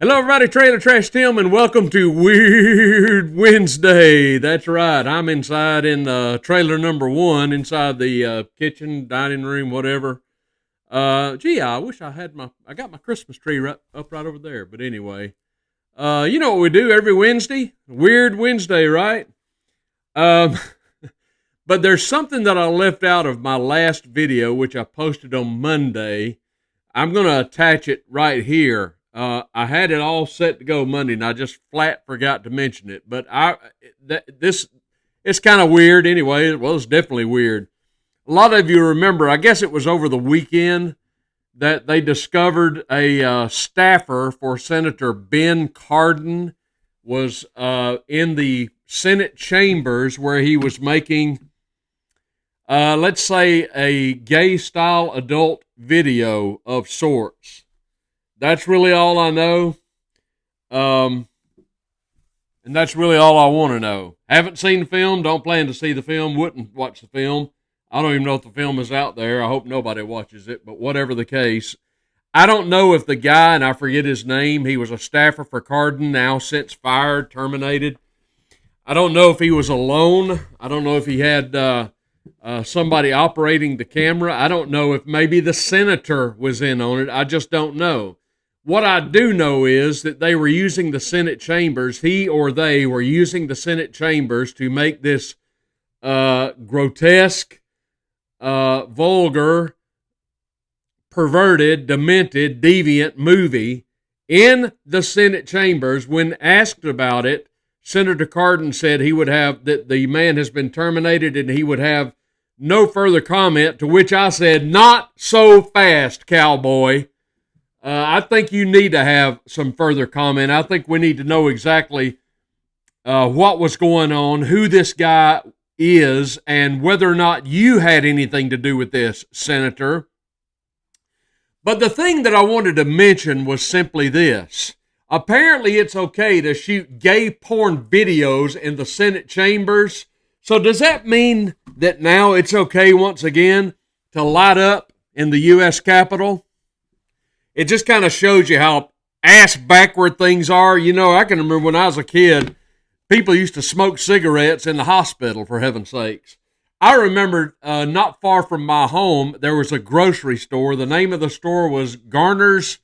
Hello, everybody. Trailer Trash Tim, and welcome to Weird Wednesday. That's right. I'm inside in trailer number one, inside the kitchen, dining room, whatever. I wish I got my Christmas tree right up right over there. But anyway, you know what we do every Wednesday? Weird Wednesday, right? Um, but there's something that I left out of my last video, which I posted on Monday. I'm going to attach it right here. I had it all set to go Monday, and I just flat forgot to mention it. But it's kind of weird anyway. Well, it's definitely weird. A lot of you remember, I guess it was over the weekend, that they discovered a staffer for Senator Ben Cardin was in the Senate chambers where he was making, let's say, a gay-style adult video of sorts. That's really all I know. And that's really all I want to know. Haven't seen the film, don't plan to see the film, wouldn't watch the film. I don't even know if the film is out there. I hope nobody watches it, but whatever the case. I don't know if the guy, and I forget his name, he was a staffer for Cardin, now since fired, terminated. I don't know if he was alone. I don't know if he had somebody operating the camera. I don't know if maybe the senator was in on it. I just don't know. What I do know is that they were using the Senate chambers, he or they were using the Senate chambers to make this grotesque, vulgar, perverted, demented, deviant movie in the Senate chambers. When asked about it, Senator Cardin said he would have, that the man has been terminated and he would have no further comment, to which I said, not so fast, cowboy. I think you need to have some further comment. I think we need to know exactly what was going on, who this guy is, and whether or not you had anything to do with this, Senator. But the thing that I wanted to mention was simply this. Apparently, it's okay to shoot gay porn videos in the Senate chambers. So does that mean that now it's okay once again to light up in the U.S. Capitol? It just kind of shows you how ass backward things are. You know, I can remember when I was a kid, people used to smoke cigarettes in the hospital, for heaven's sakes. I remember not far from my home, there was a grocery store. The name of the store was Garner's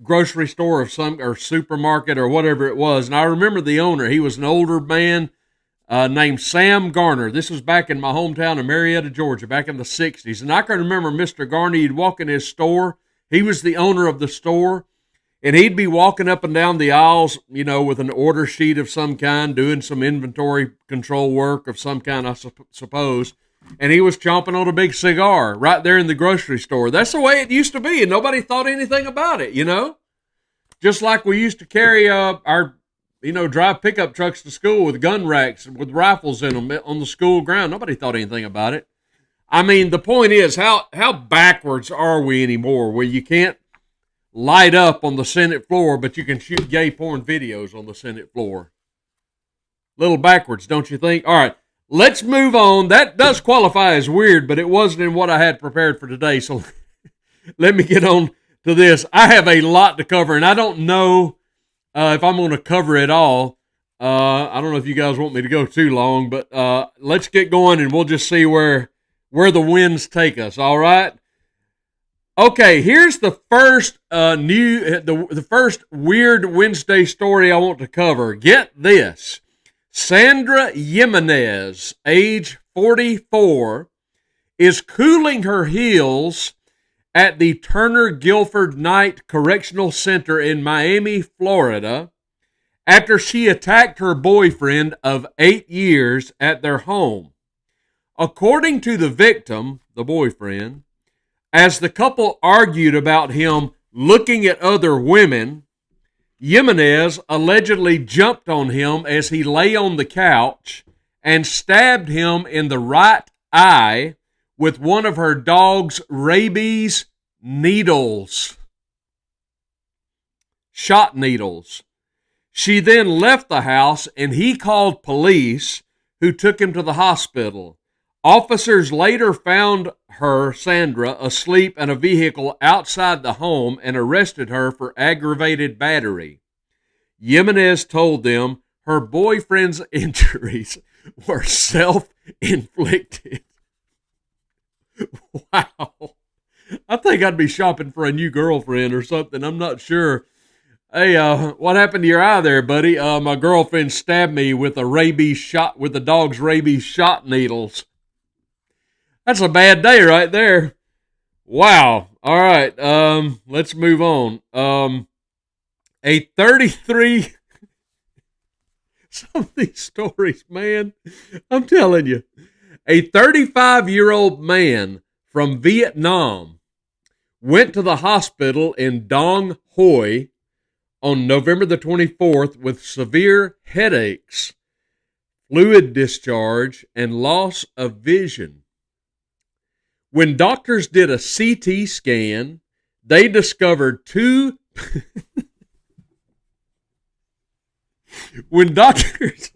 Grocery Store or supermarket or whatever it was. And I remember the owner. He was an older man named Sam Garner. This was back in my hometown of Marietta, Georgia, back in the 60s. And I can remember Mr. Garner, he'd walk in his store. He was the owner of the store, and he'd be walking up and down the aisles, you know, with an order sheet of some kind, doing some inventory control work of some kind, I suppose. And he was chomping on a big cigar right there in the grocery store. That's the way it used to be, and nobody thought anything about it, you know? Just like we used to carry our, drive pickup trucks to school with gun racks with rifles in them on the school ground. Nobody thought anything about it. I mean, the point is, how backwards are we anymore where you can't light up on the Senate floor, but you can shoot gay porn videos on the Senate floor? Little backwards, don't you think? All right, let's move on. That does qualify as weird, but it wasn't in what I had prepared for today, so let me get on to this. I have a lot to cover, and I don't know if I'm going to cover it all. I don't know if you guys want me to go too long, but let's get going, and we'll just see where the winds take us, all right? Okay, here's the first the first Weird Wednesday story I want to cover. Get this. Sandra Jimenez, age 44, is cooling her heels at the Turner Guilford Night Correctional Center in Miami, Florida, after she attacked her boyfriend of 8 years at their home. According to the victim, the boyfriend, as the couple argued about him looking at other women, Jimenez allegedly jumped on him as he lay on the couch and stabbed him in the right eye with one of her dog's rabies needles. Shot needles. She then left the house and he called police, who took him to the hospital. Officers later found her, Sandra, asleep in a vehicle outside the home and arrested her for aggravated battery. Jimenez told them her boyfriend's injuries were self-inflicted. Wow. I think I'd be shopping for a new girlfriend or something. I'm not sure. Hey, what happened to your eye there, buddy? My girlfriend stabbed me with the dog's rabies shot needles. That's a bad day right there. Wow. All right. Let's move on. A 33. Some of these stories, man. I'm telling you. A 35-year-old man from Vietnam went to the hospital in Dong Hoi on November the 24th with severe headaches, fluid discharge, and loss of vision. When doctors did a CT scan, they discovered two... When doctors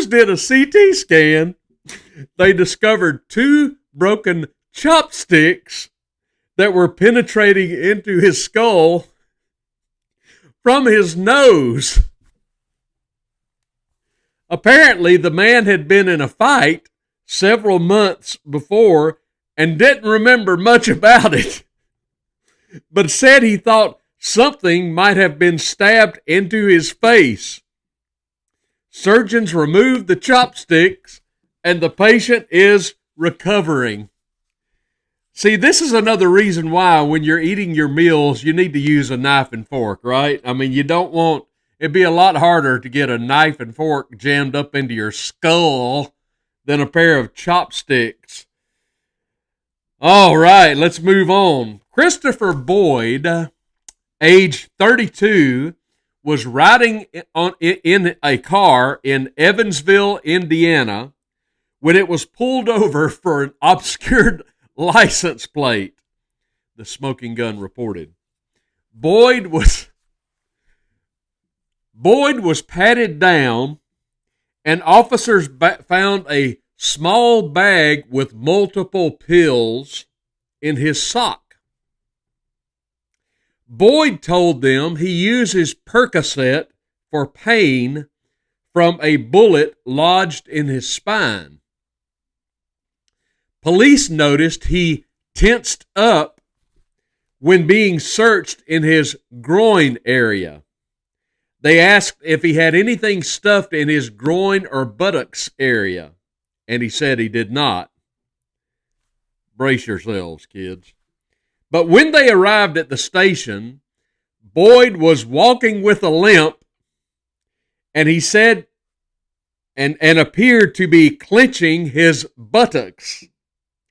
did a CT scan, they discovered two broken chopsticks that were penetrating into his skull from his nose. Apparently, the man had been in a fight several months before and didn't remember much about it, but said he thought something might have been stabbed into his face. Surgeons removed the chopsticks, and the patient is recovering. See, this is another reason why when you're eating your meals, you need to use a knife and fork, right? I mean, it'd be a lot harder to get a knife and fork jammed up into your skull than a pair of chopsticks. All right, let's move on. Christopher Boyd, age 32, was riding in a car in Evansville, Indiana, when it was pulled over for an obscured license plate, the Smoking Gun reported. Boyd was patted down, and officers found a small bag with multiple pills in his sock. Boyd told them he uses Percocet for pain from a bullet lodged in his spine. Police noticed he tensed up when being searched in his groin area. They asked if he had anything stuffed in his groin or buttocks area, and he said he did not. Brace yourselves, kids. But when they arrived at the station, Boyd was walking with a limp, and he said, and appeared to be clenching his buttocks,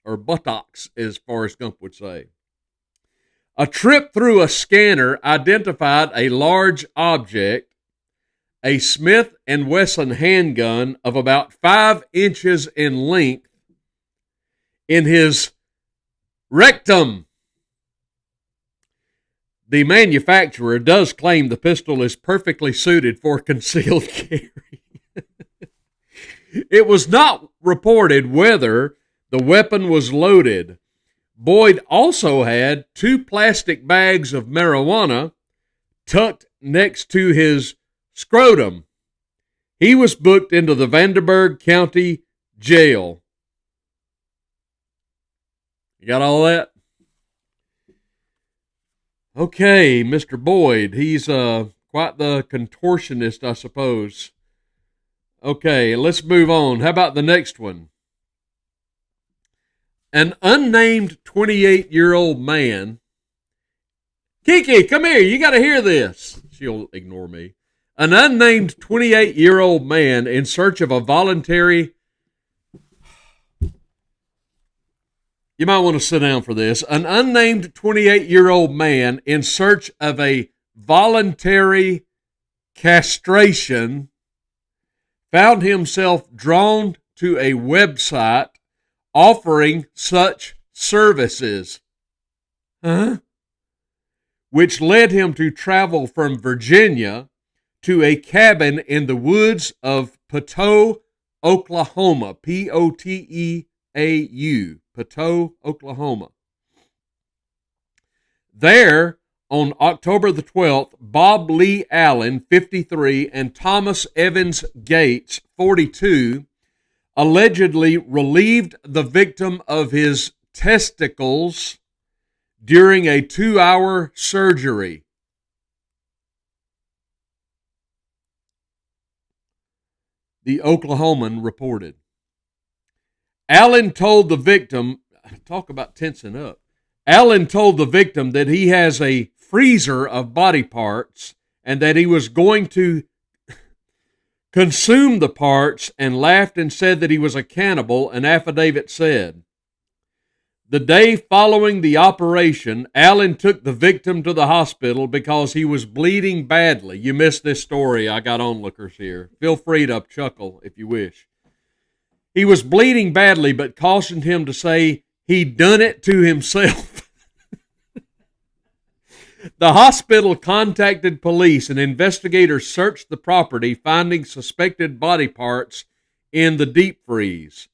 or buttocks, as Forrest Gump would say. A trip through a scanner identified a large object, a Smith & Wesson handgun of about 5 inches in length, in his rectum. The manufacturer does claim the pistol is perfectly suited for concealed carry. It was not reported whether the weapon was loaded. Boyd also had 2 plastic bags of marijuana tucked next to his scrotum. He was booked into the Vanderburgh County Jail. You got all that? Okay, Mr. Boyd. He's quite the contortionist, I suppose. Okay, let's move on. How about the next one? An unnamed 28-year-old man. Kiki, come here. You got to hear this. She'll ignore me. An unnamed 28-year-old man in search of a voluntary... You might want to sit down for this. An unnamed 28-year-old man in search of a voluntary castration found himself drawn to a website offering such services, which led him to travel from Virginia to a cabin in the woods of Poteau, Oklahoma, Poteau, Poteau, Oklahoma. There, on October the 12th, Bob Lee Allen, 53, and Thomas Evans Gates, 42, allegedly relieved the victim of his testicles during a 2-hour surgery. The Oklahoman reported. Allen told the victim, talk about tensing up. Allen told the victim that he has a freezer of body parts and that he was going to consume the parts, and laughed and said that he was a cannibal, an affidavit said. The day following the operation, Allen took the victim to the hospital because he was bleeding badly. You missed this story. I got onlookers here. Feel free to chuckle if you wish. He was bleeding badly, but cautioned him to say he'd done it to himself. The hospital contacted police, and investigators searched the property, finding suspected body parts in the deep freeze.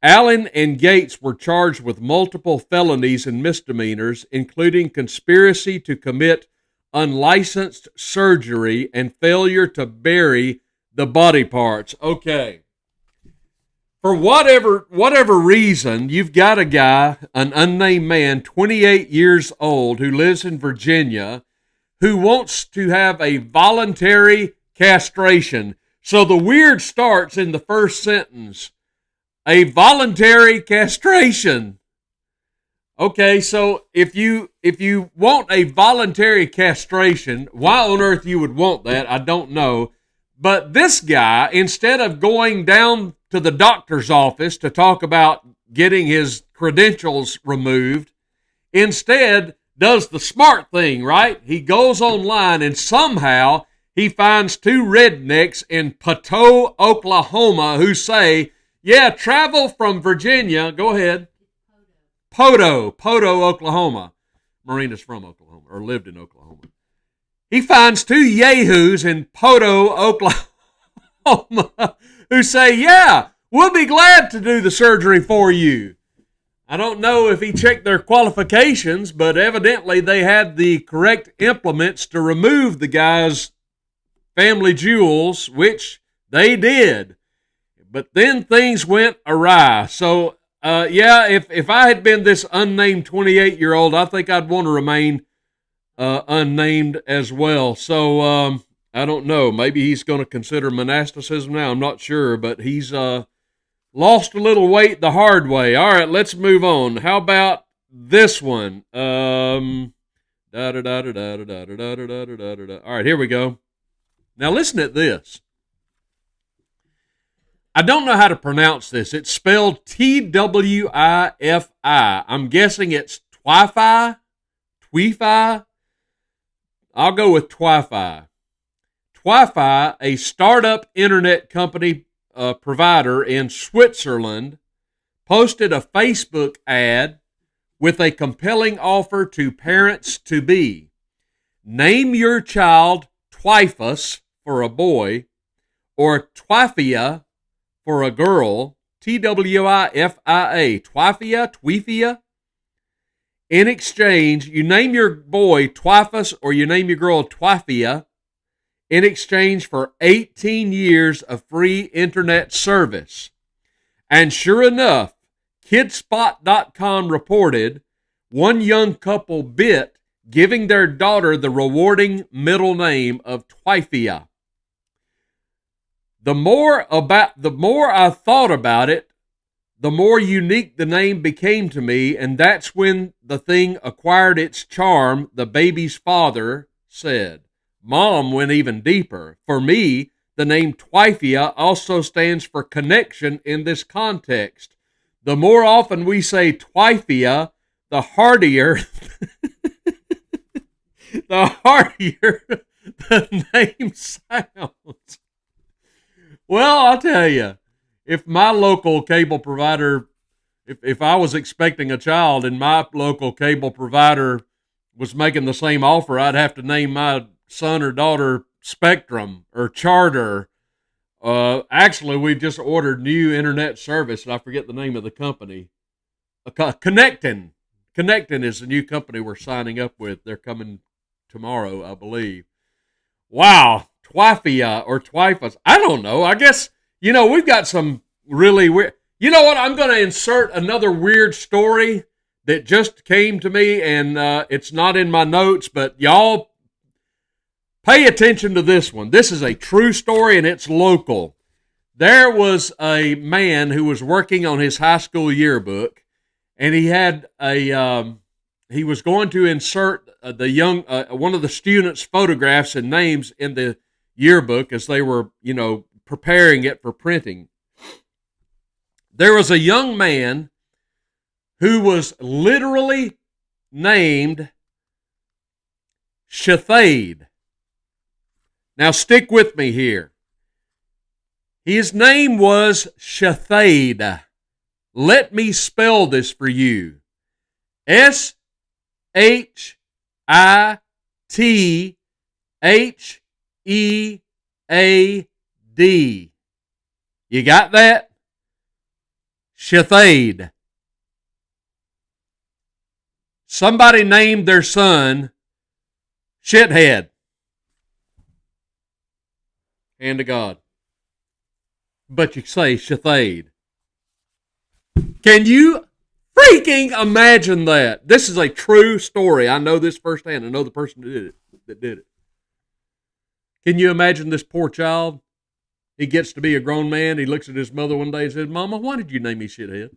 Allen and Gates were charged with multiple felonies and misdemeanors, including conspiracy to commit unlicensed surgery and failure to bury the body parts. Okay. For whatever reason, you've got a guy, an unnamed man, 28 years old, who lives in Virginia, who wants to have a voluntary castration. So the weird starts in the first sentence. A voluntary castration. Okay, so if you want a voluntary castration, why on earth you would want that, I don't know. But this guy, instead of going down to the doctor's office to talk about getting his credentials removed, instead does the smart thing, right? He goes online and somehow he finds two rednecks in Poteau, Oklahoma, who say, yeah, travel from Virginia. Go ahead. Poteau, Oklahoma. Marina's from Oklahoma, or lived in Oklahoma. He finds two yahoos in Poteau, Oklahoma, who say, yeah, we'll be glad to do the surgery for you. I don't know if he checked their qualifications, but evidently they had the correct implements to remove the guy's family jewels, which they did. But then things went awry. So, if I had been this unnamed 28-year-old, I think I'd want to remain unnamed as well. So, I don't know. Maybe he's going to consider monasticism now. I'm not sure, but he's lost a little weight the hard way. All right, let's move on. How about this one? All right, here we go. Now listen to this. I don't know how to pronounce this. It's spelled TwiFi. I'm guessing it's TwiFi. TwiFi. I'll go with TwiFi. TwiFi, a startup internet company provider in Switzerland, posted a Facebook ad with a compelling offer to parents-to-be. Name your child Twifus for a boy, or Twifia for a girl, Twifia, Twifia. In exchange, you name your boy Twifus or you name your girl Twifia in exchange for 18 years of free internet service. And sure enough, Kidspot.com reported one young couple bit, giving their daughter the rewarding middle name of Twifia. The more I thought about it, the more unique the name became to me, and that's when the thing acquired its charm, the baby's father said. Mom went even deeper. For me, the name Twifia also stands for connection in this context. The more often we say Twifia, the heartier the name sounds. Well, I'll tell you, if my local cable provider, if I was expecting a child and my local cable provider was making the same offer, I'd have to name my son or daughter Spectrum or Charter Actually, we've just ordered new internet service, and I forget the name of the company. Connectin. Connectin is the new company we're signing up with. They're coming tomorrow, I believe. Wow, TwiFi or TwiFi. I don't know. I guess we've got some really weird. You know what? I'm going to insert another weird story that just came to me, and it's not in my notes, but y'all pay attention to this one. This is a true story, and it's local. There was a man who was working on his high school yearbook, and he was going to insert one of the students' photographs and names in the yearbook as they were, preparing it for printing. There was a young man who was literally named Shathade. Now stick with me here. His name was Shathade. Let me spell this for you. Shathead. You got that? Shathade. Somebody named their son Shithead. Hand to God. But you say Shathade. Can you freaking imagine that? This is a true story. I know this firsthand. I know the person that did it. Can you imagine this poor child? He gets to be a grown man. He looks at his mother one day and says, "Mama, why did you name me Shithead?"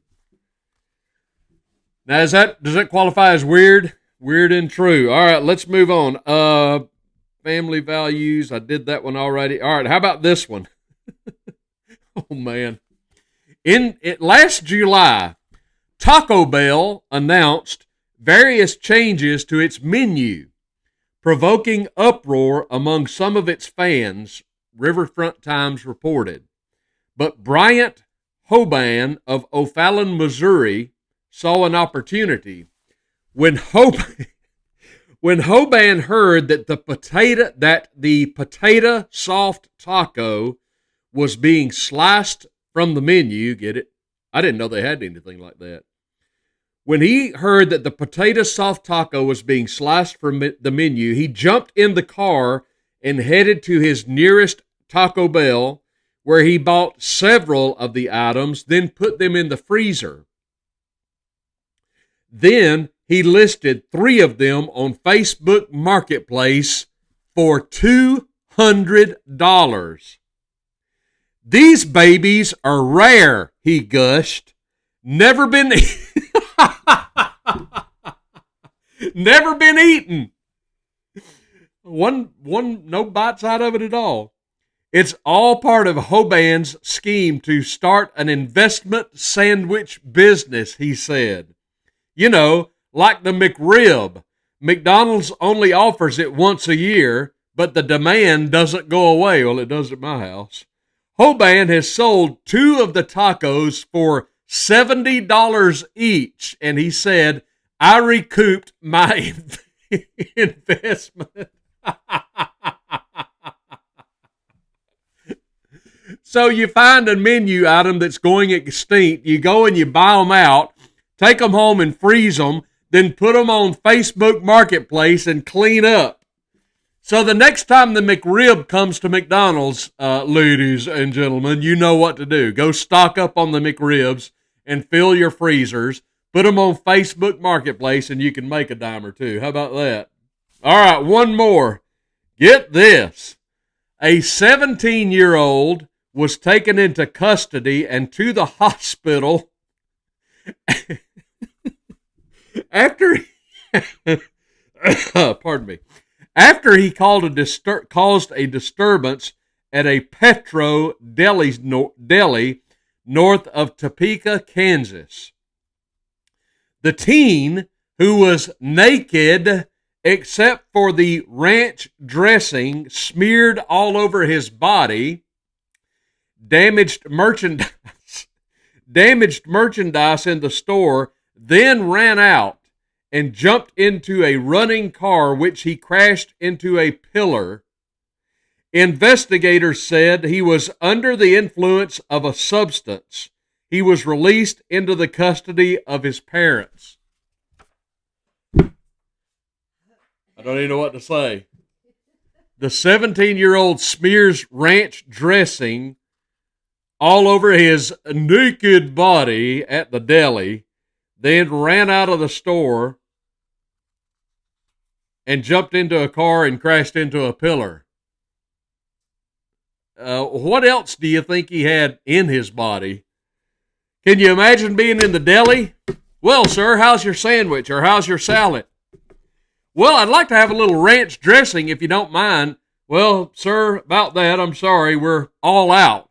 Now, does that qualify as weird? Weird and true. All right, let's move on. Family values. I did that one already. All right, how about this one? Oh, man. Last July, Taco Bell announced various changes to its menu, provoking uproar among some of its fans, Riverfront Times reported. But Bryant Hoban of O'Fallon, Missouri, saw an opportunity. When Hoban heard that the potato soft taco was being sliced from the menu, get it? I didn't know they had anything like that. When he heard that the potato soft taco was being sliced from the menu, he jumped in the car and headed to his nearest Taco Bell, where he bought several of the items, then put them in the freezer. Then he listed 3 of them on Facebook Marketplace for $200. "These babies are rare," he gushed. Never been never been eaten. One no bites out of it at all. It's all part of Hoban's scheme to start an investment sandwich business, he said. Like the McRib. McDonald's only offers it once a year, but the demand doesn't go away. Well, it does at my house. Hoban has sold 2 of the tacos for $70 each, and he said, "I recouped my investment." So you find a menu item that's going extinct, you go and you buy them out, take them home and freeze them, then put them on Facebook Marketplace and clean up. So the next time the McRib comes to McDonald's, ladies and gentlemen, you know what to do. Go stock up on the McRibs and fill your freezers. Put them on Facebook Marketplace and you can make a dime or two. How about that? All right, one more. Get this. A 17-year-old was taken into custody and to the hospital after pardon me. After he caused a disturbance at a Petro deli north of Topeka, Kansas. The teen, who was naked except for the ranch dressing smeared all over his body, damaged merchandise in the store, then ran out and jumped into a running car, which he crashed into a pillar. Investigators said he was under the influence of a substance. He was released into the custody of his parents. I don't even know what to say. The 17-year-old smears ranch dressing all over his naked body at the deli, then ran out of the store and jumped into a car and crashed into a pillar. What else do you think he had in his body? Can you imagine being in the deli? Well, sir, how's your sandwich or how's your salad? Well, I'd like to have a little ranch dressing if you don't mind. Well, sir, about that, I'm sorry, we're all out.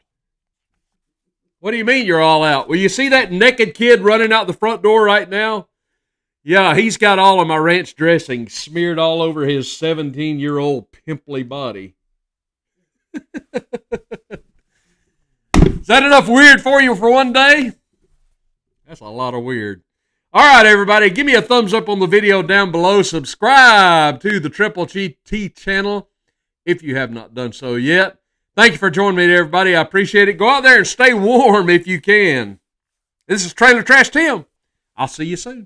What do you mean you're all out? Well, you see that naked kid running out the front door right now? Yeah, he's got all of my ranch dressing smeared all over his 17-year-old pimply body. Is that enough weird for you for one day? That's a lot of weird. All right, everybody, give me a thumbs up on the video down below. Subscribe to the Triple GT channel if you have not done so yet. Thank you for joining me, everybody. I appreciate it. Go out there and stay warm if you can. This is Trailer Trash Tim. I'll see you soon.